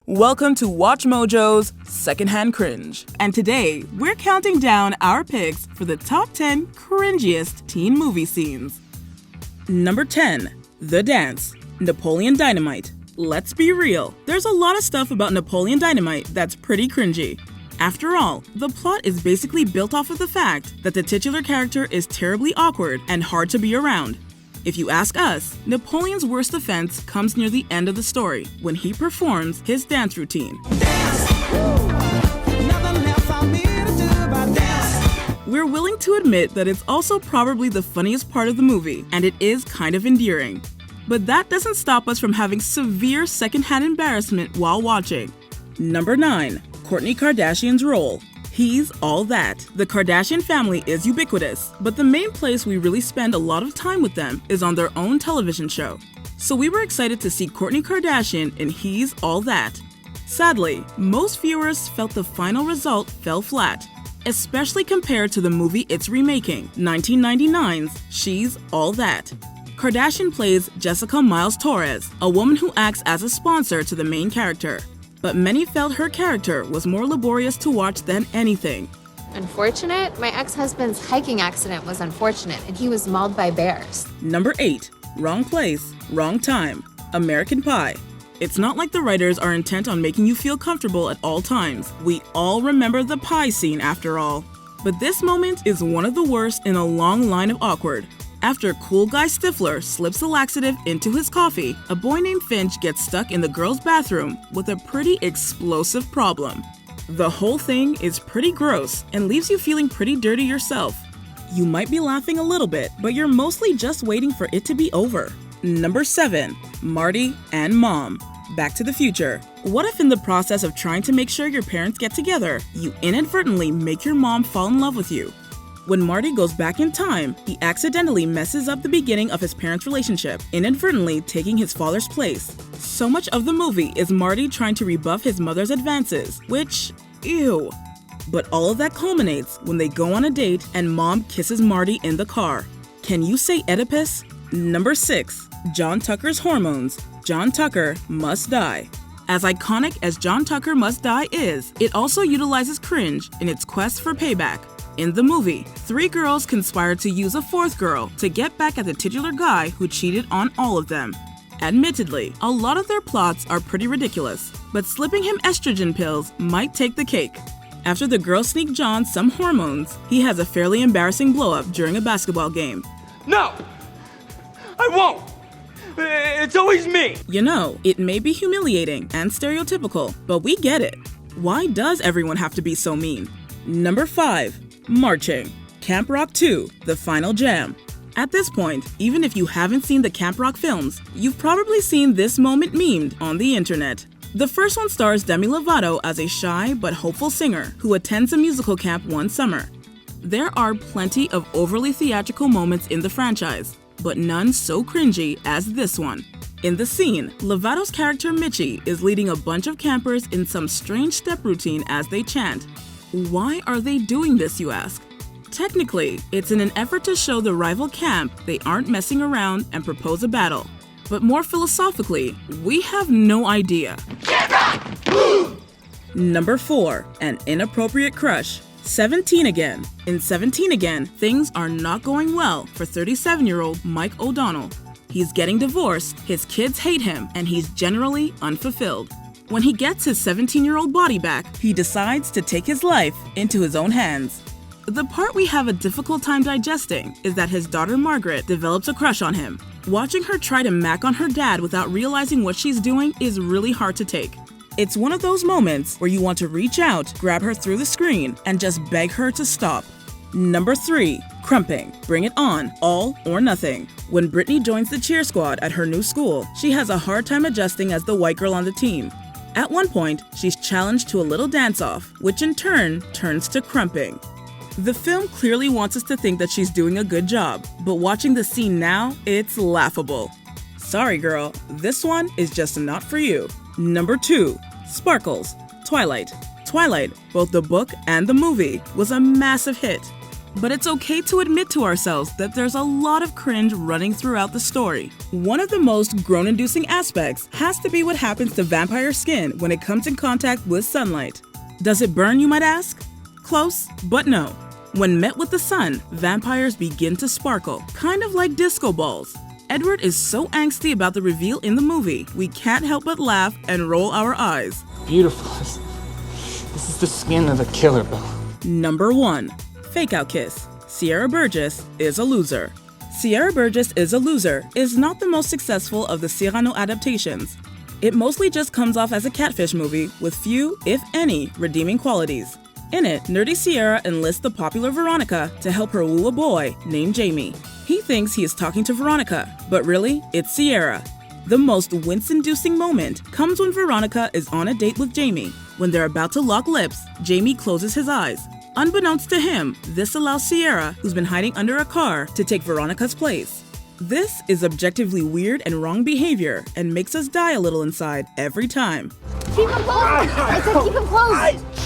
Welcome to Watch Mojo's Secondhand Cringe. And today, we're counting down our picks for the top 10 cringiest teen movie scenes. Number 10. The Dance. Napoleon Dynamite. Let's be real, there's a lot of stuff about Napoleon Dynamite that's pretty cringy. After all, the plot is basically built off of the fact that the titular character is terribly awkward and hard to be around. If you ask us, Napoleon's worst offense comes near the end of the story, when he performs his dance routine. We're willing to admit that it's also probably the funniest part of the movie, and it is kind of endearing. But that doesn't stop us from having severe secondhand embarrassment while watching. Number 9. Kourtney Kardashian's role. He's all that. The Kardashian family is ubiquitous, but the main place we really spend a lot of time with them is on their own television show. So we were excited to see Kourtney Kardashian in He's All That. Sadly, most viewers felt the final result fell flat, especially compared to the movie it's remaking, 1999's She's All That. Kardashian plays Jessica Miles Torres, a woman who acts as a sponsor to the main character. But many felt her character was more laborious to watch than anything. Unfortunate? My ex-husband's hiking accident was unfortunate, and he was mauled by bears. Number 8. Wrong Place, Wrong Time. American Pie. It's not like the writers are intent on making you feel comfortable at all times. We all remember the pie scene after all. But this moment is one of the worst in a long line of awkward. After cool guy Stifler slips a laxative into his coffee, a boy named Finch gets stuck in the girl's bathroom with a pretty explosive problem. The whole thing is pretty gross and leaves you feeling pretty dirty yourself. You might be laughing a little bit, but you're mostly just waiting for it to be over. Number 7. Marty and Mom. Back to the Future. What if in the process of trying to make sure your parents get together, you inadvertently make your mom fall in love with you? When Marty goes back in time, he accidentally messes up the beginning of his parents' relationship, inadvertently taking his father's place. So much of the movie is Marty trying to rebuff his mother's advances, which, ew. But all of that culminates when they go on a date and Mom kisses Marty in the car. Can you say Oedipus? Number 6. John Tucker's hormones. John Tucker must die. As iconic as John Tucker Must Die is, it also utilizes cringe in its quest for payback. In the movie, 3 girls conspire to use a 4th girl to get back at the titular guy who cheated on all of them. Admittedly, a lot of their plots are pretty ridiculous, but slipping him estrogen pills might take the cake. After the girls sneak John some hormones, he has a fairly embarrassing blow-up during a basketball game. No! I won't! It's always me! You know, it may be humiliating and stereotypical, but we get it. Why does everyone have to be so mean? Number 5. Marching. Camp Rock 2, The Final Jam. At this point, even if you haven't seen the Camp Rock films, you've probably seen this moment memed on the internet. The first one stars Demi Lovato as a shy but hopeful singer who attends a musical camp one summer. There are plenty of overly theatrical moments in the franchise, but none so cringy as this one. In the scene, Lovato's character Mitchie is leading a bunch of campers in some strange step routine as they chant. Why are they doing this, you ask? Technically, it's in an effort to show the rival camp they aren't messing around and propose a battle. But more philosophically, we have no idea. Number 4. An inappropriate crush. 17 Again. In 17 Again, things are not going well for 37-year-old Mike O'Donnell. He's getting divorced, his kids hate him, and he's generally unfulfilled. When he gets his 17-year-old body back, he decides to take his life into his own hands. The part we have a difficult time digesting is that his daughter Margaret develops a crush on him. Watching her try to mac on her dad without realizing what she's doing is really hard to take. It's one of those moments where you want to reach out, grab her through the screen, and just beg her to stop. Number 3. Crumping. Bring it on. All or nothing. When Brittany joins the cheer squad at her new school, she has a hard time adjusting as the white girl on the team. At one point, she's challenged to a little dance-off, which in turn turns to crumping. The film clearly wants us to think that she's doing a good job, but watching the scene now, it's laughable. Sorry girl, this one is just not for you. Number 2. Sparkles. Twilight. Twilight, both the book and the movie, was a massive hit. But it's okay to admit to ourselves that there's a lot of cringe running throughout the story. One of the most groan-inducing aspects has to be what happens to vampire skin when it comes in contact with sunlight. Does it burn, you might ask? Close, but no. When met with the sun, vampires begin to sparkle, kind of like disco balls. Edward is so angsty about the reveal in the movie, we can't help but laugh and roll our eyes. Beautiful. This is the skin of a killer, Bill. Number 1. Fake out kiss. Sierra Burgess is a loser. Sierra Burgess is a Loser is not the most successful of the Cyrano adaptations. It mostly just comes off as a catfish movie with few, if any, redeeming qualities. In it, nerdy Sierra enlists the popular Veronica to help her woo a boy named Jamie. He thinks he is talking to Veronica, but really, it's Sierra. The most wince-inducing moment comes when Veronica is on a date with Jamie. When they're about to lock lips, Jamie closes his eyes. Unbeknownst to him, this allows Sierra, who's been hiding under a car, to take Veronica's place. This is objectively weird and wrong behavior and makes us die a little inside every time. Keep him close! I said keep him close!